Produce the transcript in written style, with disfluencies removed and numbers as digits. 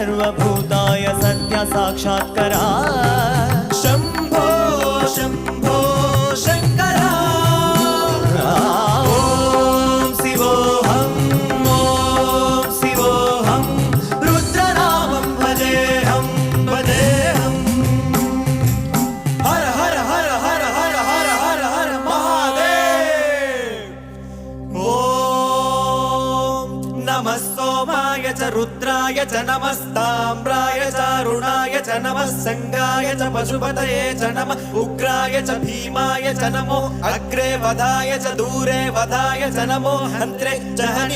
सर्वभूताय सत्य साक्षात्करा शंभो शंभो शंकरा ओम शिवोऽहं रुद्रनामं भजेऽहं हर हर हर हर हर हर हर हर महादेव। ओम नमः सोमाय च रुद्राय च नमस्ताम्राय च अरुणाय च नमः संगाय च पशुपतये च नमः उग्राय च भीमाय च नमो अग्रे वधाय च दूरे वधाय च नमो हन्त्रे च हनि